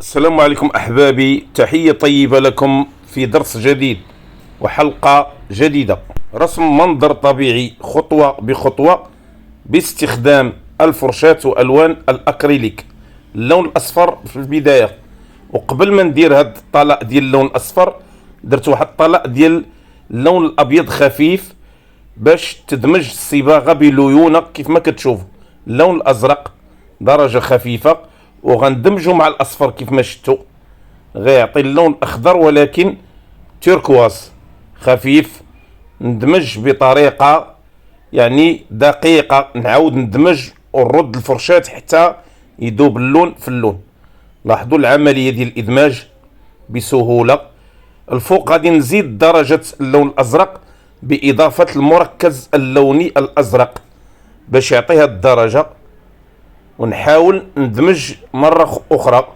السلام عليكم أحبابي، تحية طيبة لكم في درس جديد وحلقة جديدة. رسم منظر طبيعي خطوة بخطوة باستخدام الفرشاة وألوان الأكريليك. اللون الأصفر في البداية، وقبل ما ندير هاد الطلاء ديال اللون الأصفر درت واحد الطلاء ديال اللون الأبيض خفيف باش تدمج الصباغة بليونة. كيف ما كتشوفوا اللون الأزرق درجة خفيفة، وغندمجو مع الاصفر كيف ما شفتوا غيعطي اللون الاخضر ولكن تيركواز خفيف. ندمج بطريقه يعني دقيقه، نعاود ندمج ونرد الفرشاة حتى يذوب اللون في اللون. لاحظوا العمليه ديال الادماج بسهوله. الفوق غادي نزيد درجه اللون الازرق باضافه المركز اللوني الازرق باش يعطيها الدرجه، ونحاول ندمج مرة أخرى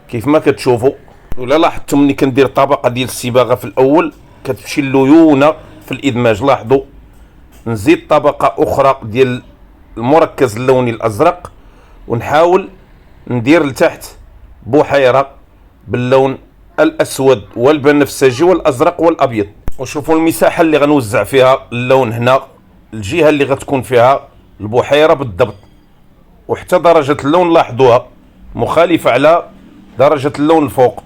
كيف ما كتشوفوا. ولا لاحظتم ملي كندير طبقة ديال الصباغة في الأول كتمشي الليونة في الإدماج. لاحظوا نزيد طبقة أخرى ديال المركز اللوني الأزرق، ونحاول ندير لتحت بحيرة باللون الأسود والبنفسجي والأزرق والأبيض. وشوفوا المساحة اللي غنوزع فيها اللون هنا، الجهة اللي غتكون فيها البحيرة بالضبط، وحتى درجة اللون لاحظوها مخالفة على درجة اللون الفوق.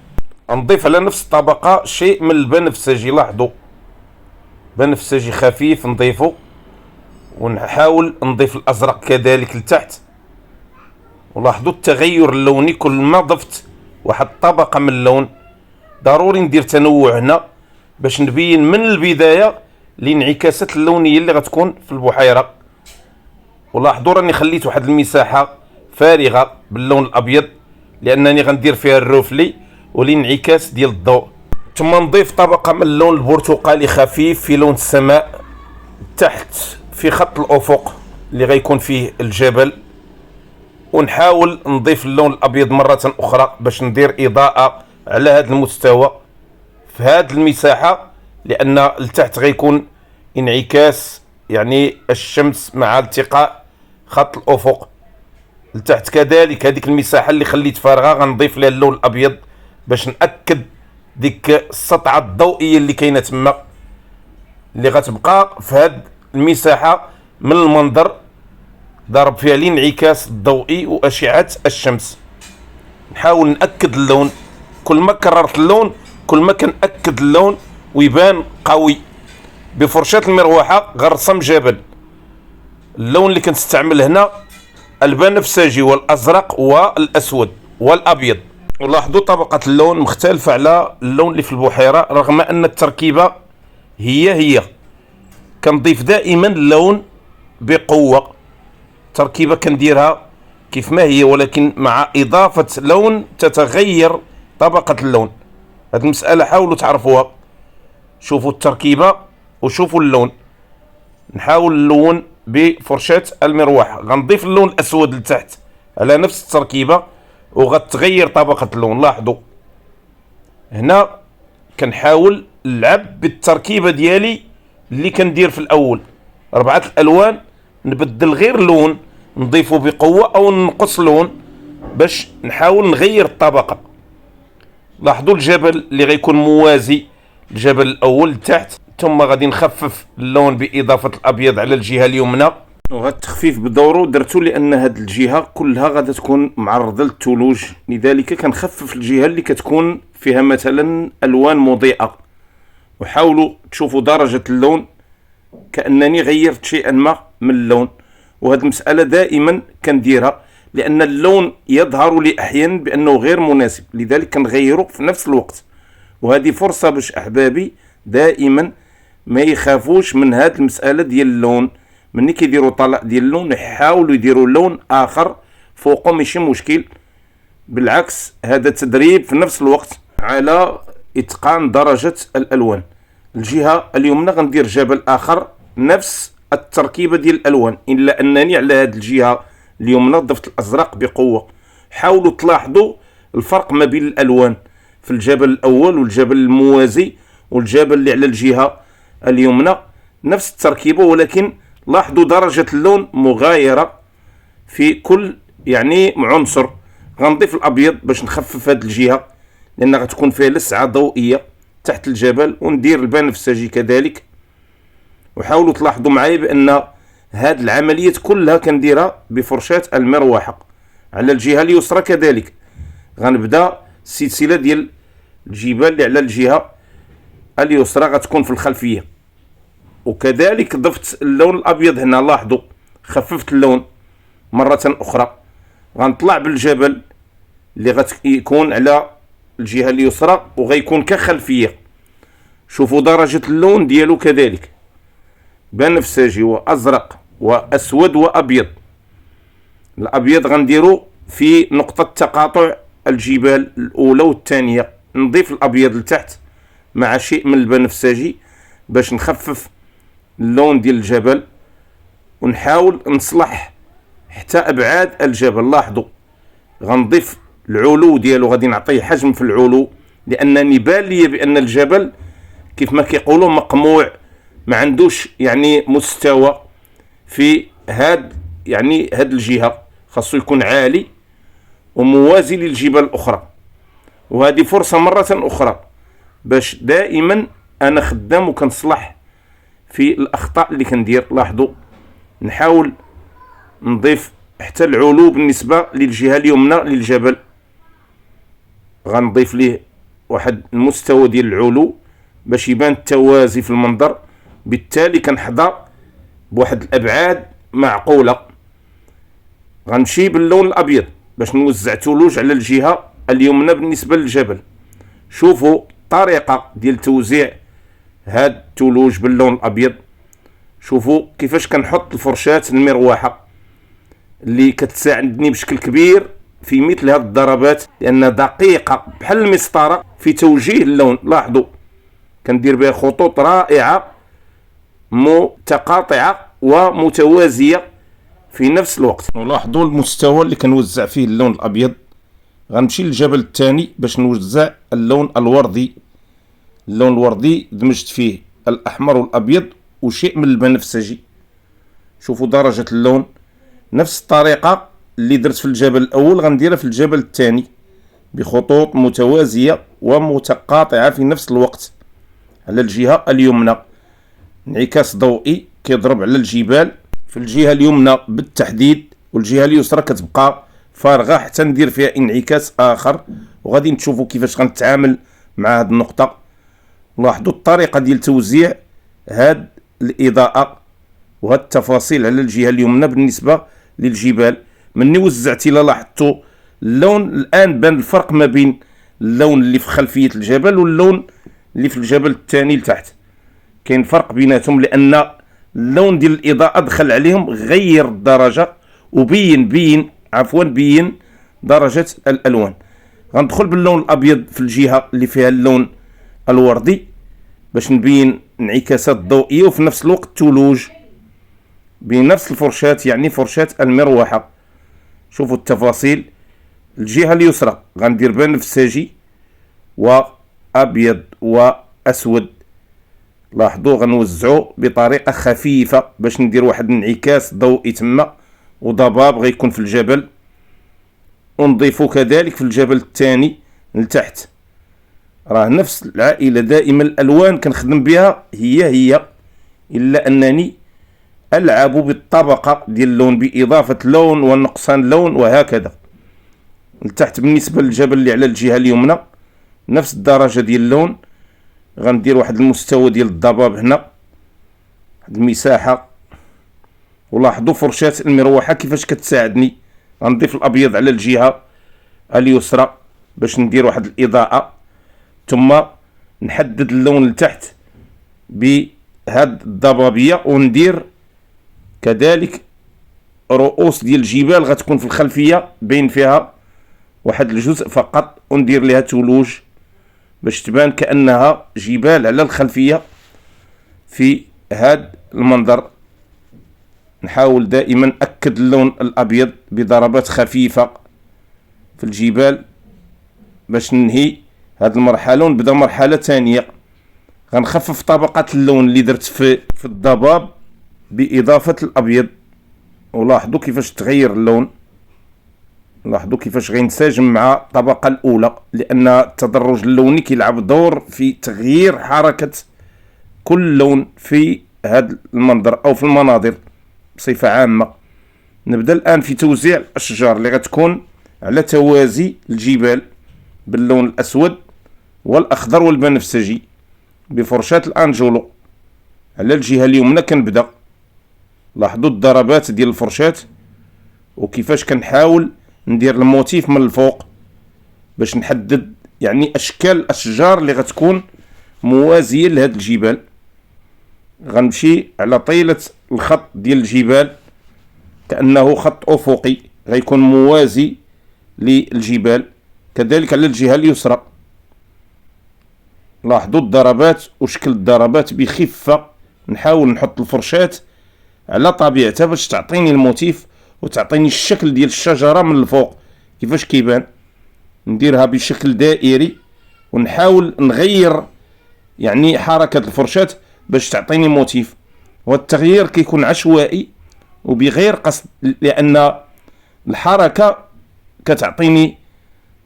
نضيف على نفس الطبقة شيء من البنفسجي، لاحظوا بنفسجي خفيف نضيفه، ونحاول نضيف الأزرق كذلك لتحت. ولاحظوا التغير اللوني، كل ما ضفت واحد الطبقة من اللون ضروري ندير تنوع هنا باش نبين من البداية الانعكاسات اللونية اللي غتكون في البحيرة. ولاحظوا راني خليت واحد المساحة فارغة باللون الأبيض لأنني غندير فيها الروفلي والانعكاس ديال الضوء. ثم نضيف طبقة من اللون البرتقالي خفيف في لون السماء تحت في خط الأفق اللي غيكون فيه الجبل، ونحاول نضيف اللون الأبيض مرة أخرى باش ندير إضاءة على هذا المستوى في هذه المساحة، لأن لتحت غيكون انعكاس يعني الشمس مع التقاء خط الافق. لتحت كذلك هذيك المساحه اللي خليت فارغه غنضيف لها اللون الابيض باش ناكد ديك السطعه الضوئيه اللي كاينه تما، اللي غتبقى في هذه المساحه من المنظر ضرب فيها الانعكاس الضوئي واشعه الشمس. نحاول ناكد اللون، كل ما كررت اللون كل ما كنأكد اللون ويبان قوي. بفرشاة المروحة غنرسم جبل. اللون اللي كنستعمل هنا البنفسجي والازرق والاسود والابيض. ولاحظوا طبقة اللون مختلفة على اللون اللي في البحيرة، رغم ان التركيبة هي كنضيف دائما اللون بقوة. تركيبة كنديرها كيف ما هي، ولكن مع اضافة لون تتغير طبقة اللون. هذه المسألة حاولوا تعرفوها. شوفوا التركيبة وشوفوا اللون. نحاول اللون بفرشاة المروحة، غنضيف اللون الأسود لتحت على نفس التركيبة وغتغير طبقة اللون. لاحظوا هنا كنحاول نلعب بالتركيبة ديالي اللي كندير في الأول، 4 الألوان، نبدل غير لون نضيفه بقوة أو ننقص لون باش نحاول نغير الطبقة. لاحظوا الجبل اللي غيكون موازي الجبل الأول لتحت، ثم غادي نخفف اللون بإضافة الأبيض على الجهة اليمنى. وهذا التخفيف بدوره درتو لأن هذه الجهة كلها غادي تكون معرضة للثلوج، لذلك كنخفف الجهة اللي كتكون فيها مثلا ألوان مضيئة. وحاولوا تشوفوا درجة اللون كأنني غيرت شيئا ما من اللون. وهذه المسألة دائما كنديرها لأن اللون يظهر لي أحيانا بأنه غير مناسب، لذلك كنغيره في نفس الوقت. وهذه فرصة باش أحبابي دائما ما يخافوش من هذه المسألة ديال اللون. مني كيديروا طلاء ديال اللون يحاولوا يديروا لون آخر فوقه، ماشي مشكل، بالعكس هذا تدريب في نفس الوقت على إتقان درجة الألوان. الجهة اليمنى غندير جبل آخر نفس التركيبة ديال الألوان، إلا أنني على هذه الجهة اليمنى ضفت الأزرق بقوة. حاولوا تلاحظوا الفرق ما بين الألوان في الجبل الأول والجبل الموازي والجبل اللي على الجهة اليمنى، نفس التركيبة، ولكن لاحظوا درجة اللون مغايرة في كل يعني عنصر. غنضيف الابيض باش نخفف هاد الجهه لان غتكون فيها لسعه ضوئيه تحت الجبل، وندير البنفسجي كذلك. وحاولوا تلاحظوا معايا بان هاد العمليات كلها كنديرها بفرشاة المروحه. على الجهه اليسرى كذلك غنبدا السلسله ديال الجبال اللي على الجهه اليسرى غتكون في الخلفيه، وكذلك ضفت اللون الابيض هنا. لاحظوا خففت اللون مره اخرى. غنطلع بالجبل اللي غيكون على الجهه اليسرى وغيكون كخلفيه. شوفوا درجه اللون ديالو كذلك بنفسجي وازرق واسود وابيض. الابيض غنديرو في نقطه تقاطع الجبال الاولى والثانيه، نضيف الابيض لتحت مع شيء من البنفسجي باش نخفف اللون ديال الجبل، ونحاول نصلح حتى ابعاد الجبل. لاحظوا غنضيف العلو ديالو، غادي نعطيه حجم في العلو لانني بان لي بان الجبل كيف ما كيقولوا مقموع، ما عندوش يعني مستوى في هاد الجهه، خاصو يكون عالي وموازي للجبال الاخرى. وهذه فرصه مره اخرى باش دائما انا خدام وكنصلح في الاخطاء اللي كندير. لاحظوا نحاول نضيف حتى العلو بالنسبه للجهه اليمنى للجبل، غنضيف ليه واحد المستوى ديال العلو باش يبان التوازي في المنظر. بالتالي كنحظى بواحد الابعاد معقوله. غنمشي باللون الابيض باش نوزع ثلوج على الجهه اليمنى بالنسبه للجبل. شوفوا الطريقه ديال توزيع هاد الثلوج باللون الابيض. شوفوا كيفاش كنحط الفرشاة المروحه اللي كتساعدني بشكل كبير في مثل هذه الضربات لانها دقيقه بحال المسطره في توجيه اللون. لاحظوا كندير بها خطوط رائعه متقاطعه ومتوازيه في نفس الوقت. ولاحظوا المستوى اللي كنوزع فيه اللون الابيض. غنمشي للجبل الثاني باش نوزع اللون الوردي. اللون الوردي دمجت فيه الاحمر والابيض وشيء من البنفسجي. شوفوا درجه اللون، نفس الطريقه اللي درت في الجبل الاول غنديرها في الجبل الثاني بخطوط متوازيه ومتقاطعه في نفس الوقت على الجهه اليمنى. انعكاس ضوئي كيضرب على الجبال في الجهه اليمنى بالتحديد، والجهه اليسرى كتبقى فارغه حتى ندير فيها انعكاس اخر، وغادي نشوفوا كيفاش غنتعامل مع هذه النقطه. لاحظوا الطريقه ديال توزيع هاد الاضاءه وهاد التفاصيل على الجهه اليمنى بالنسبه للجبال. مني وزعت الى لاحظتوا اللون الان بان الفرق ما بين اللون اللي في خلفيه الجبل واللون اللي في الجبل الثاني لتحت. كاين فرق بيناتهم لان اللون ديال الاضاءه دخل عليهم غير الدرجه وبين بين درجه الالوان. غندخل باللون الابيض في الجهه اللي فيها اللون الوردي باش نبين انعكاسات ضوئيه وفي نفس الوقت ثلوج بنفس الفرشاة، يعني فرشاة المروحه. شوفوا التفاصيل. الجهه اليسرى غندير بنفسجي وابيض واسود. لاحظوا غنوزعو بطريقه خفيفه باش ندير واحد الانعكاس ضوئي تما وضباب غيكون في الجبل، ونضيفو كذلك في الجبل الثاني لتحت. راه نفس العائله دائما الالوان كنخدم بها هي الا انني العب بالطبقه ديال اللون باضافه لون ونقصان لون وهكذا. لتحت بالنسبه للجبل اللي على الجهه اليمنى نفس الدرجه ديال اللون. غندير واحد المستوى ديال الضباب هنا، واحد المساحه. ولاحظوا فرشاة المروحه كيفاش كتساعدني. غنضيف الابيض على الجهه اليسرى باش ندير واحد الاضاءه، ثم نحدد اللون لتحت بهاد الضبابيه، وندير كذلك رؤوس ديال الجبال غتكون في الخلفيه بين فيها واحد الجزء فقط، وندير لها ثلوج باش تبان كانها جبال على الخلفيه في هاد المنظر. نحاول دائما اكد اللون الابيض بضربات خفيفه في الجبال باش ننهي هاد المرحله ونبدا مرحله ثانيه. غنخفف طبقات اللون اللي درت في الضباب باضافه الابيض. ولاحظوا كيفاش تغير اللون. لاحظوا كيفاش غينسجم مع الطبقة الأولى، لأن التدرج اللوني كيلعب دور في تغيير حركة كل لون في هذا المنظر أو في المناظر بصفة عامة. نبدأ الآن في توزيع الأشجار اللي غتكون على توازي الجبال باللون الأسود والأخضر والبنفسجي بفرشاة الأنجولو. على الجهة اليمنى كنبدأ، لاحظوا الضربات ديال الفرشاة وكيفاش كنحاول ندير الموتيف من الفوق باش نحدد يعني اشكال الاشجار اللي غتكون موازيه لهاد الجبال. غنمشي على طيله الخط ديال الجبال كانه خط افقي غيكون موازي للجبال، كذلك على الجهه اليسرى. لاحظوا الضربات وشكل الضربات بخفه، نحاول نحط الفرشاة على طبيعتها باش تعطيني الموتيف وتعطيني الشكل ديال الشجرة من الفوق كيفاش كيبان. نديرها بشكل دائري ونحاول نغير يعني حركة الفرشاة باش تعطيني موتيف، والتغيير كيكون عشوائي وبغير قصد، لأن الحركة كتعطيني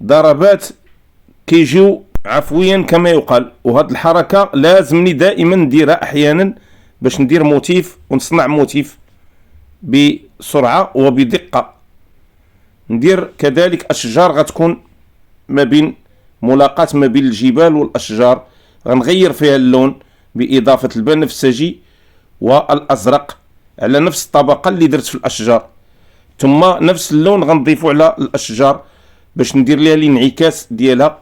ضربات كيجيو عفويا كما يقال، وهاد الحركة لازمني دائما نديرها أحيانا باش ندير موتيف ونصنع موتيف بسرعة وبدقة. ندير كذلك أشجار غتكون ما بين ملاقاة ما بين الجبال والأشجار، غنغير فيها اللون بإضافة البنفسجي والأزرق على نفس الطبقة اللي درت في الأشجار، ثم نفس اللون غنضيفو على الأشجار باش ندير لها الانعكاس ديالها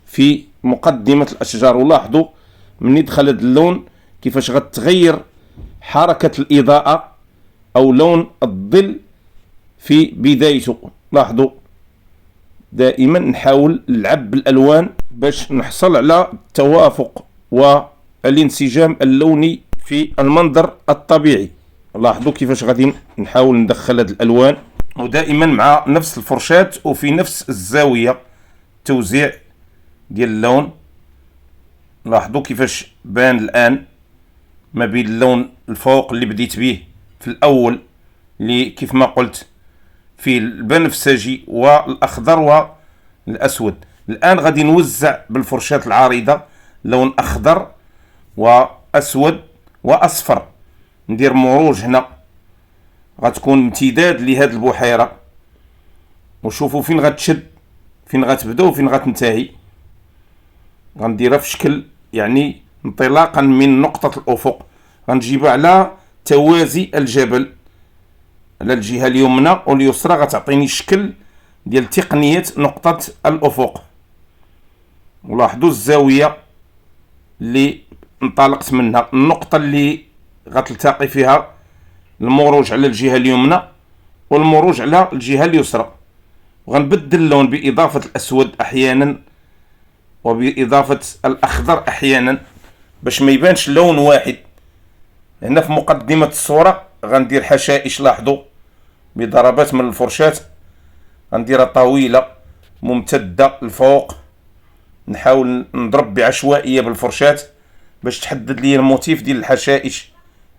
في مقدمة الأشجار. ولاحظوا من يدخل هذا اللون كيفاش غتغير حركة الإضاءة أو لون الظل في بدايته. لاحظوا دائما نحاول نلعب بالألوان باش نحصل على التوافق والانسجام اللوني في المنظر الطبيعي. لاحظوا كيفاش غادي نحاول ندخل هذه الألوان ودائما مع نفس الفرشاة وفي نفس الزاوية توزيع ديال اللون. لاحظوا كيفاش بان الآن ما بين اللون الفوق اللي بديت به في الأول اللي كيف ما قلت في البنفسجي والأخضر والأسود. الآن غادي نوزع بالفرشاة العريضة لون أخضر وأسود وأصفر، ندير مروج هنا غتكون امتداد لهاد البحيرة، وشوفوا فين غتشد فين غتبدا وفين غتنتهي. غنديرها في شكل يعني انطلاقا من نقطة الأفق، غنجيبها على توازي الجبل على الجهة اليمنى واليسرى، غتعطيني الشكل ديال تقنية نقطة الأفق. ولاحظوا الزاوية اللي انطلقت منها، النقطة اللي غتلتقي فيها المروج على الجهة اليمنى والمروج على الجهة اليسرى. وغنبدل اللون بإضافة الأسود أحيانا وبإضافة الأخضر أحيانا باش ما يبانش لون واحد. هنا في مقدمة الصورة غندير حشائش، لاحظوا بضربات من الفرشاة غنديرها طويلة ممتدة الفوق، نحاول نضرب بعشوائية بالفرشاة باش تحدد لي الموتيف ديال الحشائش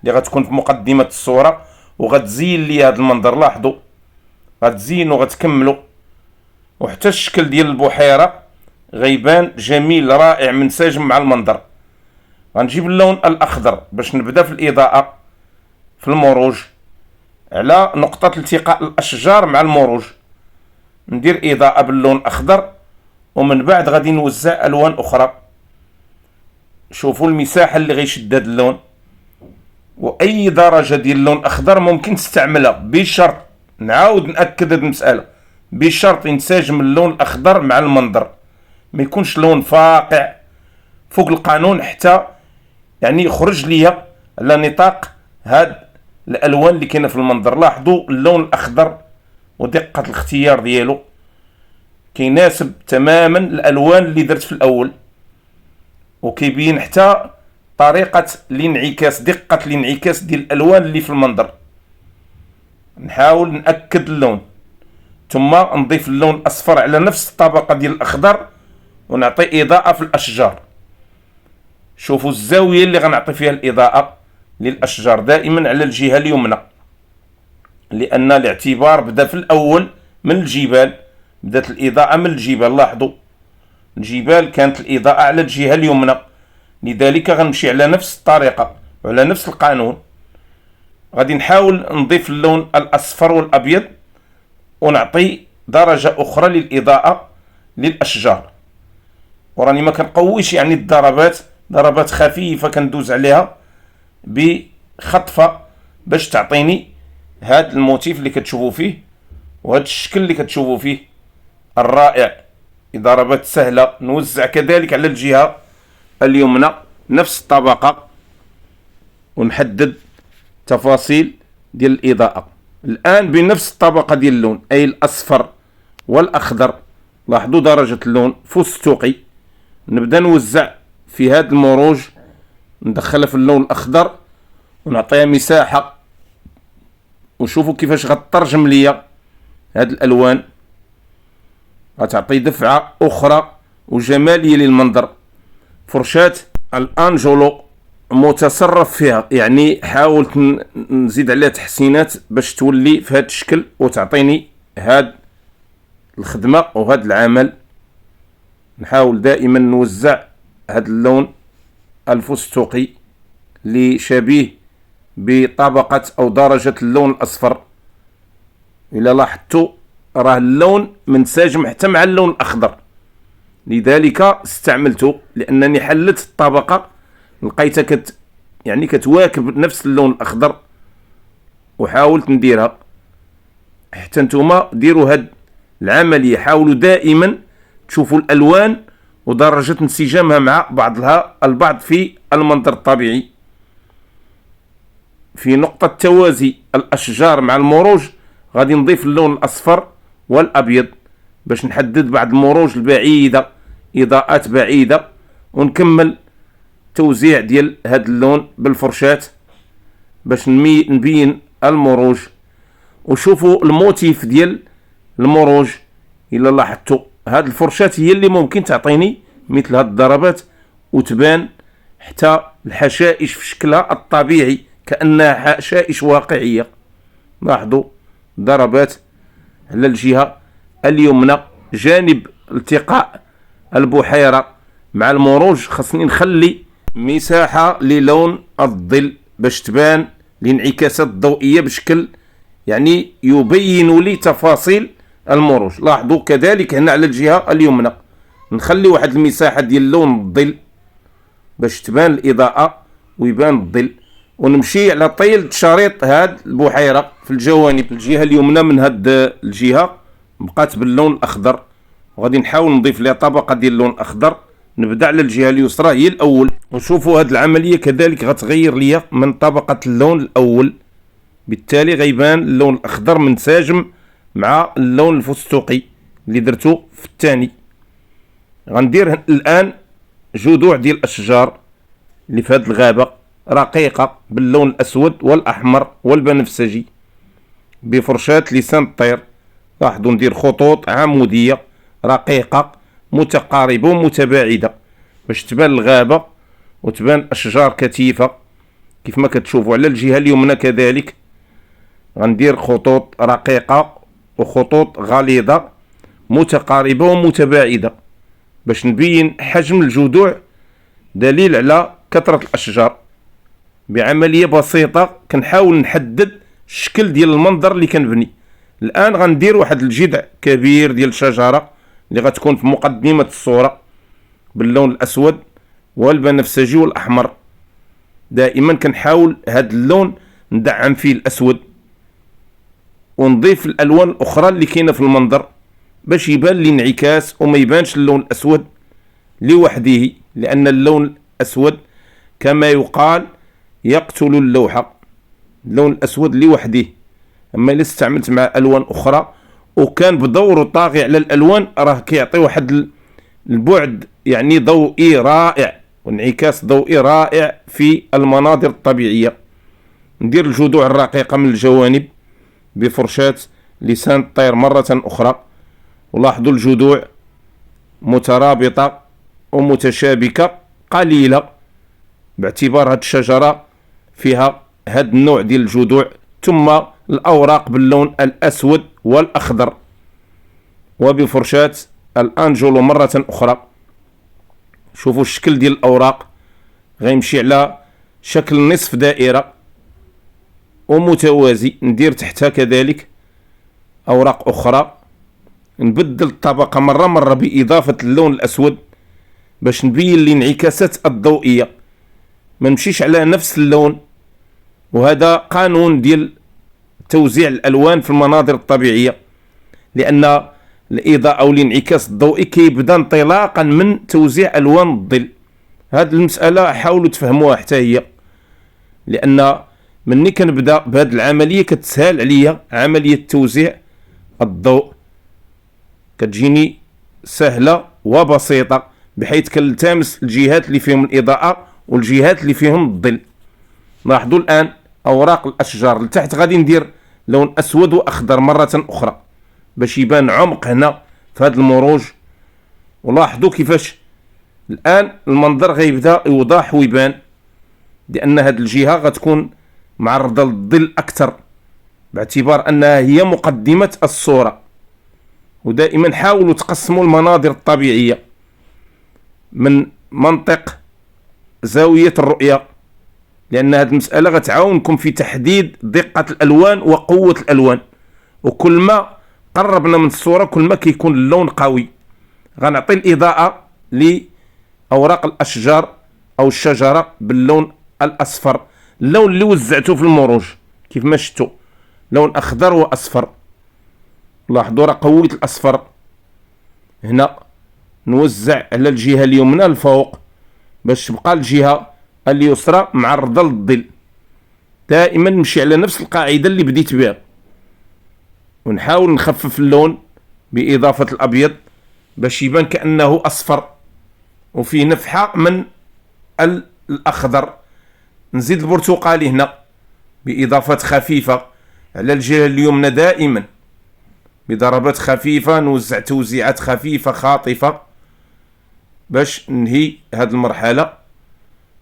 اللي غتكون في مقدمة الصورة وغتزين لي هذا المنظر. لاحظوا غتزين وغتكملوا، وحتى الشكل ديال البحيرة غيبان جميل رائع منسجم مع المنظر. غنجيب اللون الأخضر باش نبدا في الإضاءة في المروج على نقطة التقاء الأشجار مع المروج، ندير إضاءة باللون الأخضر ومن بعد غادي نوزع ألوان أخرى. شوفوا المساحة اللي غيشد هذا اللون، وأي درجة ديال اللون الأخضر ممكن تستعملها بشرط، نعاود نأكد هذه المسألة، بشرط ينسجم اللون الأخضر مع المنظر، ما يكونش لون فاقع فوق القانون حتى يعني يخرج ليا على نطاق هاد الالوان اللي كاينه في المنظر. لاحظوا اللون الاخضر ودقه الاختيار ديالو كيناسب تماما الالوان اللي درت في الاول، وكيبين حتى طريقه الانعكاس، دقه الانعكاس ديال الالوان اللي في المنظر. نحاول ناكد اللون ثم نضيف اللون الاصفر على نفس الطبقه ديال الاخضر ونعطي اضاءه في الاشجار. شوفوا الزاوية اللي غنعطي فيها الإضاءة للأشجار دائما على الجهة اليمنى، لأن الاعتبار بدا في الأول من الجبال، بدات الإضاءة من الجبال. لاحظوا الجبال كانت الإضاءة على الجهة اليمنى، لذلك غنمشي على نفس الطريقة وعلى نفس القانون. غادي نحاول نضيف اللون الأصفر والأبيض ونعطي درجة أخرى للإضاءة للأشجار. وراني ما كنقويش يعني الضربات، ضربات خفيفة كندوز عليها بخطفة باش تعطيني هاد الموتيف اللي كتشوفوا فيه وهاد الشكل اللي كتشوفوا فيه الرائع. ضربات سهلة. نوزع كذلك على الجهة اليمنى نفس الطبقة ونحدد تفاصيل ديال الإضاءة. الآن بنفس الطبقة ديال اللون أي الأصفر والأخضر، لاحظوا درجة اللون فستقي. نبدأ نوزع في هذا المروج، ندخلها في اللون الأخضر ونعطيها مساحة، وشوفوا كيفاش غترجم ليا هاد الألوان، غتعطي دفعة أخرى وجمالية للمنظر. فرشاة الأنجلو متصرف فيها، يعني حاولت نزيد عليها تحسينات باش تولي في هذا الشكل وتعطيني هاد الخدمة وهاد العمل. نحاول دائما نوزع هاد اللون الفستقي اللي شبيه بطبقة أو درجة اللون الأصفر. إلا لاحظتوا راه اللون منسجم حتى مع اللون الأخضر، لذلك استعملته لأنني حلت الطبقة لقيتها يعني كتواكب نفس اللون الأخضر، وحاولت نديرها. حتى نتوما ديروا هاد العملية، حاولوا دائما تشوفوا الألوان ودرجة انسجامها مع بعضها البعض في المنظر الطبيعي. في نقطة توازي الأشجار مع المروج غادي نضيف اللون الأصفر والأبيض باش نحدد بعض المروج البعيدة، إضاءات بعيدة، ونكمل توزيع ديال هاد اللون بالفرشاة باش نبين المروج. وشوفوا الموتيف ديال المروج. إلا لاحظتوا هاد الفرشاة هي اللي ممكن تعطيني مثل هاد الضربات وتبان حتى الحشائش في شكلها الطبيعي كأنها حشائش واقعية. لاحظوا ضربات على الجهة اليمنى جانب التقاء البحيرة مع المروج. خاصني نخلي مساحة للون الظل باش تبان الانعكاسات الضوئية بشكل يعني يبين لي تفاصيل المروج. لاحظوا كذلك هنا على الجهة اليمنى نخلي واحد المساحة ديال لون الظل باش تبان الإضاءة ويبان الظل. ونمشي على طيل شريط هاد البحيرة في الجوانب. الجهة اليمنى من هاد الجهة بقات باللون الأخضر، وغادي نحاول نضيف لها طبقة ديال اللون الأخضر. نبدأ على الجهة اليسرى هي الأول، وشوفوا هاد العملية كذلك غتغير ليا من طبقة اللون الأول، بالتالي غيبان اللون الأخضر منسجم مع اللون الفستقي اللي درتو في الثاني. غندير الآن جذوع ديال الأشجار اللي في هاد الغابة رقيقة باللون الأسود والأحمر والبنفسجي بفرشاة لسان الطير. لاحظوا ندير خطوط عمودية رقيقة متقاربة ومتباعدة باش تبان الغابة وتبان أشجار كثيفة كيف ما كتشوفوا. على الجهة اليمنى كذلك غندير خطوط رقيقة وخطوط غليظة متقاربة ومتباعدة باش نبين حجم الجذوع، دليل على كثرة الأشجار. بعملية بسيطة كنحاول نحدد الشكل ديال المنظر اللي كنبني. الآن غندير واحد الجذع كبير ديال الشجرة اللي غتكون في مقدمة الصورة باللون الأسود والبنفسجي والأحمر. دائما كنحاول هاد اللون ندعم فيه الأسود ونضيف الألوان الأخرى اللي كاينة في المنظر باش يبان الانعكاس وما يبانش اللون الأسود لوحده، لأن اللون الأسود كما يقال يقتل اللوحة. اللون الأسود لوحده، أما إلا استعملت مع ألوان أخرى وكان بدوره طاغي على الألوان راه كيعطي واحد البعد يعني ضوئي رائع وانعكاس ضوئي رائع في المناظر الطبيعية. ندير الجذوع الرقيقة من الجوانب بفرشاة لسان الطير مرة أخرى، ولاحظوا الجذوع مترابطة ومتشابكة قليلة باعتبار هاد الشجرة فيها هاد النوع ديال الجذوع، ثم الأوراق باللون الأسود والأخضر. وبفرشاة الأنجولو مرة أخرى. شوفوا الشكل ديال الأوراق غيمشي على شكل نصف دائرة ومتوازي. ندير تحتها كذلك أوراق أخرى، نبدل الطبقة مرة بإضافة اللون الأسود باش نبين الانعكاسات الضوئية، ما نمشيش على نفس اللون. وهذا قانون ديال توزيع الألوان في المناظر الطبيعية، لأن الإضاءة أو الانعكاس الضوئي كيبدا انطلاقا من توزيع ألوان الظل. هذه المسألة حاولوا تفهموها حتى هي، لأن مني كنبدا بهذه العملية كتسهل عليا عملية توزيع الضوء، كتجيني سهلة وبسيطة، بحيث كنلتمس الجهات اللي فيهم الإضاءة والجهات اللي فيهم الظل. لاحظوا الآن أوراق الأشجار لتحت غادي ندير لون أسود وأخضر مرة أخرى باش يبان عمق هنا في هذا المروج. ولاحظوا كيفاش الآن المنظر غيبدا يوضح ويبان، لأن هذه الجهة غتكون معرضة للظل أكثر باعتبار أنها هي مقدمة الصورة. ودائما حاولوا تقسموا المناظر الطبيعية من منطق زاوية الرؤية، لأن هذه المسألة غتعاونكم في تحديد دقة الألوان وقوة الألوان. وكل ما قربنا من الصورة كل ما كيكون اللون قوي. غنعطي الإضاءة لأوراق الأشجار أو الشجرة باللون الأصفر، اللون اللي وزعته في المروج كيف ما شفتوا، لون أخضر وأصفر. لاحظوا راه قويت الأصفر هنا، نوزع على الجهة اليمنى الفوق باش تبقى الجهة اليسرى معرضة للظل. دائما نمشي على نفس القاعدة اللي بديت بها، ونحاول نخفف اللون بإضافة الأبيض باش يبان كأنه أصفر وفيه نفحة من الأخضر. نزيد البرتقالي هنا بإضافات خفيفة على الجهة اليمنى، دائما بضربات خفيفة، نوزع توزيعات خفيفة خاطفة باش ننهي هذه المرحلة.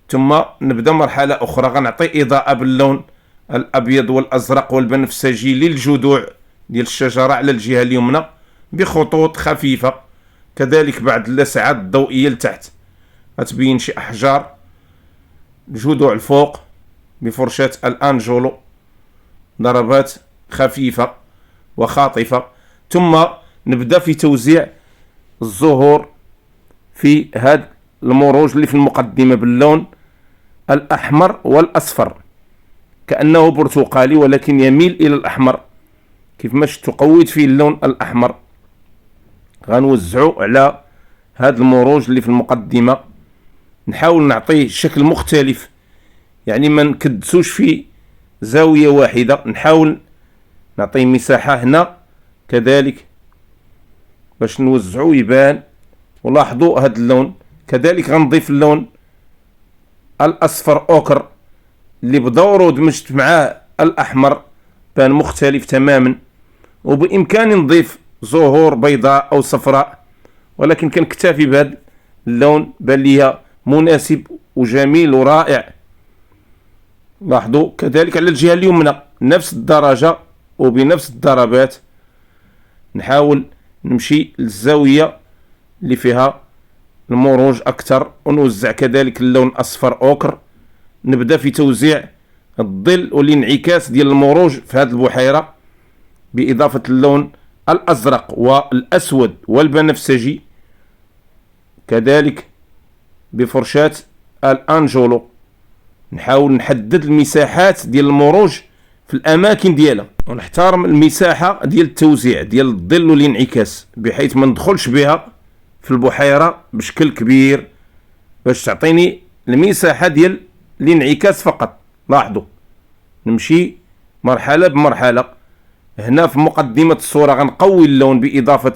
ثم نبدأ مرحلة أخرى، غنعطي إضاءة باللون الأبيض والأزرق والبنفسجي للجذوع ديال الشجرة على الجهة اليمنى بخطوط خفيفة. كذلك بعض اللسعات الضوئية لتحت غتبين شي أحجار، الجذوع الفوق بفرشاة الأنجولو ضربات خفيفة وخاطفة. ثم نبدأ في توزيع الزهور في هذا المروج اللي في المقدمة باللون الأحمر والأصفر، كأنه برتقالي ولكن يميل إلى الأحمر. كيف ما شفتوا قويت فيه اللون الأحمر. غنوزعو على هذا المروج اللي في المقدمة، نحاول نعطيه شكل مختلف، يعني ما نكدسوش في زاوية واحدة، نحاول نعطيه مساحة هنا كذلك باش نوزعو يبان. ولاحظوا هذا اللون كذلك غنضيف اللون الأصفر أوكر اللي بدورو دمجت معاه الأحمر، بان مختلف تماما. وبإمكاني نضيف زهور بيضاء أو صفراء، ولكن كنكتفي بهذا اللون، بان ليا مناسب وجميل ورائع. لاحظوا كذلك على الجهة اليمنى نفس الدرجة وبنفس الضربات، نحاول نمشي للزاوية اللي فيها المروج أكثر، ونوزع كذلك اللون أصفر أوكر. نبدأ في توزيع الظل والانعكاس ديال المروج في هذه البحيرة بإضافة اللون الأزرق والأسود والبنفسجي، كذلك بفرشاة الأنجولو. نحاول نحدد المساحات ديال المروج في الأماكن ديالها، ونحترم المساحة ديال التوزيع ديال الظل والانعكاس بحيث ما ندخلش بها في البحيرة بشكل كبير باش تعطيني المساحة ديال الانعكاس فقط. لاحظوا نمشي مرحلة بمرحلة. هنا في مقدمة الصورة غنقوي اللون بإضافة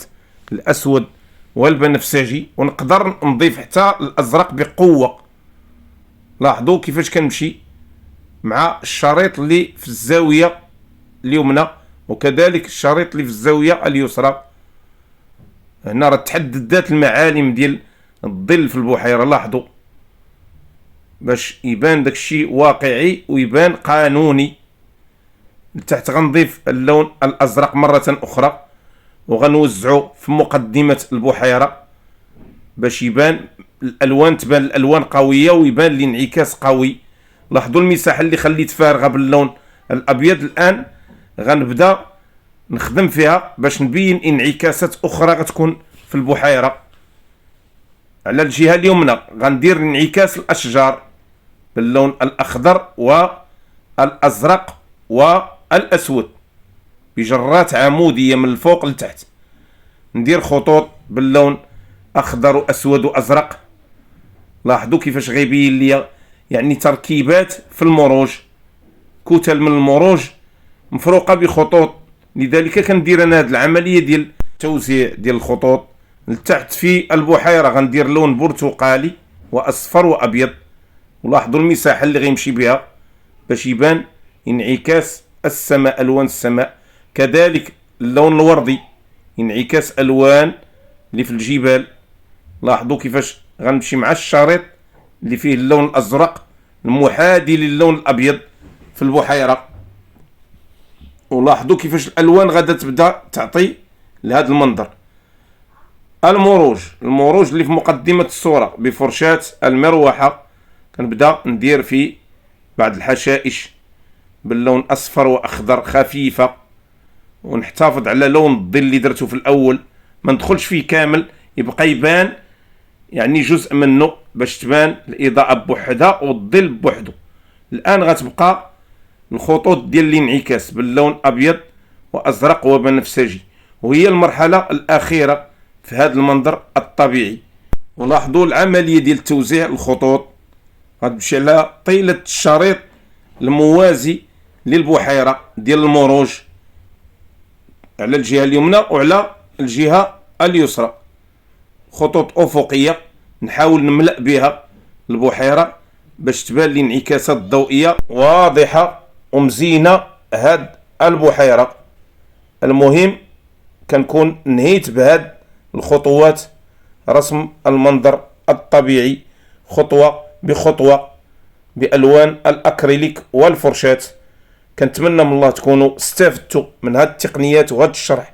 الأسود والبنفسجي، ونقدر نضيف حتى الأزرق بقوة. لاحظوا كيفاش كنمشي مع الشريط اللي في الزاوية اليمنى وكذلك الشريط اللي في الزاوية اليسرى. هنا راه تحددت المعالم ديال الظل في البحيرة. لاحظوا باش يبان داكشي واقعي ويبان قانوني. لتحت غنضيف اللون الأزرق مرة أخرى، وغنوزعو في مقدمة البحيرة باش يبان الالوان، تبان الالوان قوية ويبان الانعكاس قوي. لاحظوا المساحة اللي خليت فارغة باللون الابيض. الان غنبدا نخدم فيها باش نبين انعكاسات اخرى غتكون في البحيرة. على الجهة اليمنى غندير انعكاس الاشجار باللون الاخضر والازرق والاسود بجرات عمودية من الفوق لتحت. ندير خطوط باللون اخضر واسود وازرق. لاحظوا كيفاش غيبين ليا يعني تركيبات في المروج، كتل من المروج مفروقة بخطوط. لذلك كندير انا هذه العملية ديال توزيع ديال الخطوط لتحت في البحيرة. غندير لون برتقالي واصفر وابيض. ولاحظوا المساحة اللي غيمشي بها باش يبان انعكاس السماء، الوان السماء. كذلك اللون الوردي انعكاس الوان اللي في الجبال. لاحظوا كيفاش غنمشي مع الشريط اللي فيه اللون الازرق المحاذي للون الابيض في البحيرة. ولاحظوا كيفاش الالوان غادا تبدا تعطي لهذا المنظر. المروج اللي في مقدمة الصورة بفرشاة المروحة كنبدا ندير فيه بعض الحشائش باللون اصفر واخضر خفيفة، ونحتفظ على لون الظل اللي درته في الاول، ما ندخلش فيه كامل، يبقى يبان يعني جزء منه باش تبان الاضاءة بوحدها والظل بوحده. الان غتبقى الخطوط ديال الانعكاس باللون ابيض وازرق وبنفسجي، وهي المرحلة الاخيرة في هذا المنظر الطبيعي. ولاحظوا العملية ديال توزيع الخطوط غتمشي على طيلة الشريط الموازي للبحيرة ديال المروج على الجهة اليمنى وعلى الجهة اليسرى. خطوط أفقية نحاول نملأ بها البحيرة باش تبان الانعكاسات الضوئية واضحة ومزينة هاد البحيرة. المهم كنكون نهيت بهاد الخطوات رسم المنظر الطبيعي خطوة بخطوة بألوان الأكريليك والفرشاة. كنتمنى من الله تكونوا استفدتوا من هذه التقنيات وهذا الشرح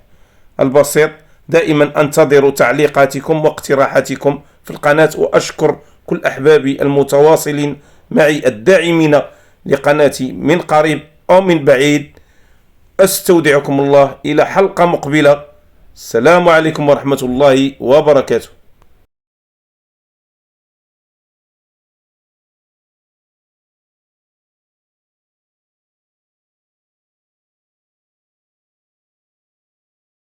البسيط. دائما انتظر تعليقاتكم واقتراحاتكم في القناة، وأشكر كل أحبابي المتواصلين معي الداعمين لقناتي من قريب أو من بعيد. أستودعكم الله إلى حلقة مقبلة. السلام عليكم ورحمة الله وبركاته.